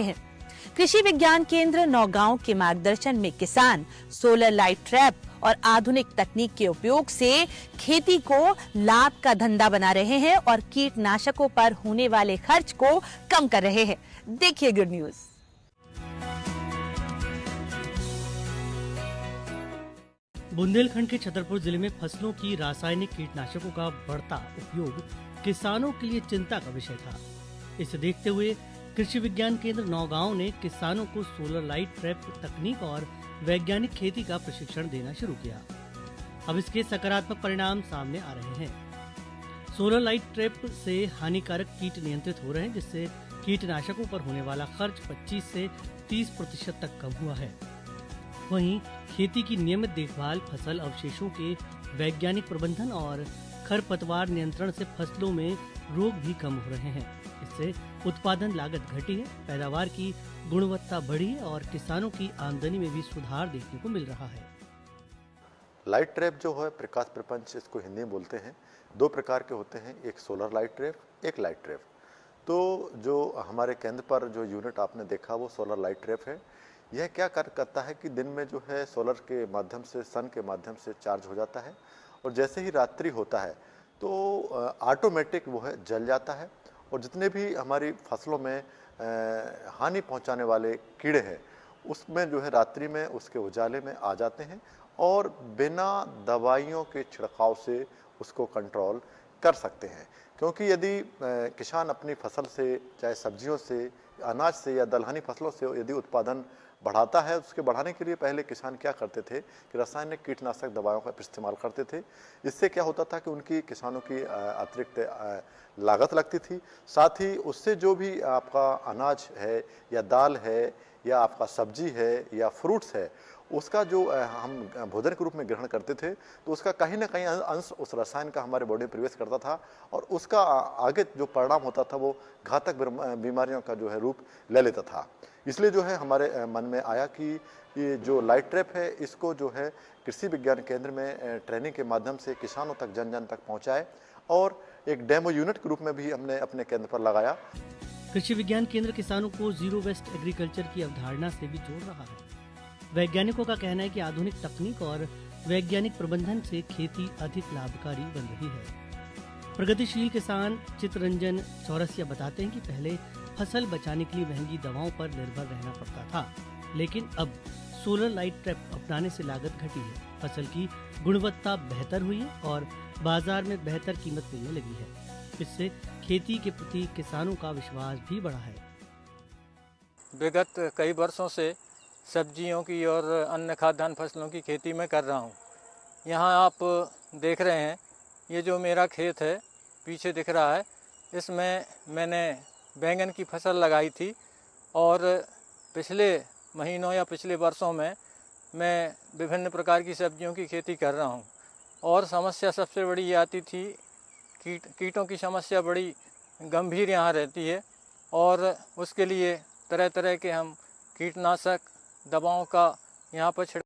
हैं। कृषि विज्ञान केंद्र नौगांव के मार्गदर्शन में किसान सोलर लाइट ट्रैप और आधुनिक तकनीक के उपयोग से खेती को लाभ का धंधा बना रहे हैं और कीटनाशकों पर होने वाले खर्च को कम कर रहे हैं। देखिए गुड न्यूज। बुंदेलखंड के छतरपुर जिले में फसलों की रासायनिक कीटनाशकों का बढ़ता उपयोग किसानों के लिए चिंता का विषय था। इसे देखते हुए कृषि विज्ञान केंद्र नौगांव ने किसानों को सोलर लाइट ट्रैप तकनीक और वैज्ञानिक खेती का प्रशिक्षण देना शुरू किया। अब इसके सकारात्मक परिणाम सामने आ रहे हैं। सोलर लाइट ट्रैप से हानिकारक कीट नियंत्रित हो रहे हैं, जिससे कीटनाशकों पर होने वाला खर्च 25 से 30% तक कम हुआ है। वहीं खेती की नियमित देखभाल, फसल अवशेषों के वैज्ञानिक प्रबंधन और खरपतवार नियंत्रण से फसलों में रोग भी कम हो रहे हैं। इससे उत्पादन लागत घटी है, पैदावार की गुणवत्ता बढ़ी है और किसानों की आमदनी में भी सुधार देखने को मिल रहा है। लाइट ट्रैप जो है, प्रकाश प्रपंच इसको हिंदी में बोलते हैं, दो प्रकार के होते हैं, एक सोलर लाइट ट्रैप, एक लाइट ट्रैप। तो जो हमारे केंद्र पर जो यूनिट आपने देखा वो सोलर लाइट ट्रैप है। यह क्या करता है कि दिन में जो है सोलर के माध्यम से, सन के माध्यम से चार्ज हो जाता है और जैसे ही रात्रि होता है तो ऑटोमेटिक वो है जल जाता है और जितने भी हमारी फसलों में हानि पहुंचाने वाले कीड़े हैं उसमें जो है रात्रि में उसके उजाले में आ जाते हैं और बिना दवाइयों के छिड़काव से उसको कंट्रोल कर सकते हैं। क्योंकि यदि किसान अपनी फसल से, चाहे सब्जियों से, अनाज से या दलहनी फसलों से यदि उत्पादन बढ़ाता है, उसके बढ़ाने के लिए पहले किसान क्या करते थे कि रासायनिक कीटनाशक दवाओं का इस्तेमाल करते थे। इससे क्या होता था कि उनकी किसानों की अतिरिक्त लागत लगती थी, साथ ही उससे जो भी आपका अनाज है या दाल है या आपका सब्जी है या फ्रूट्स है, उसका जो हम भोजन के रूप में ग्रहण करते थे तो उसका कहीं ना कहीं अंश उस रसायन का हमारे बॉडी में प्रवेश करता था और उसका आगे जो परिणाम होता था वो घातक बीमारियों का जो है रूप ले लेता था। इसलिए जो है हमारे मन में आया कि ये जो लाइट ट्रैप है इसको जो है कृषि विज्ञान केंद्र में ट्रेनिंग के माध्यम से किसानों तक, जन जन तक पहुँचाए और एक डेमो यूनिट के रूप में भी हमने अपने केंद्र पर लगाया। कृषि विज्ञान केंद्र किसानों को जीरो वेस्ट एग्रीकल्चर की अवधारणा से भी जोड़ रहा है। वैज्ञानिकों का कहना है कि आधुनिक तकनीक और वैज्ञानिक प्रबंधन से खेती अधिक लाभकारी बन रही है। प्रगतिशील किसान चित्तरंजन चौरसिया बताते हैं कि पहले फसल बचाने के लिए महंगी दवाओं पर निर्भर रहना पड़ता था, लेकिन अब सोलर लाइट ट्रैप अपनाने से लागत घटी है, फसल की गुणवत्ता बेहतर हुई है और बाजार में बेहतर कीमत मिलने लगी है। इससे खेती के प्रति किसानों का विश्वास भी बढ़ा है। विगत कई वर्षों से सब्जियों की और अन्य खाद्यान्न फसलों की खेती में कर रहा हूँ। यहाँ आप देख रहे हैं, ये जो मेरा खेत है पीछे दिख रहा है, इसमें मैंने बैंगन की फसल लगाई थी और पिछले महीनों या पिछले वर्षों में मैं विभिन्न प्रकार की सब्जियों की खेती कर रहा हूँ और समस्या सबसे बड़ी ये आती थी, कीटों की समस्या बड़ी गंभीर यहाँ रहती है और उसके लिए तरह तरह के हम कीटनाशक दवाओं का यहाँ पर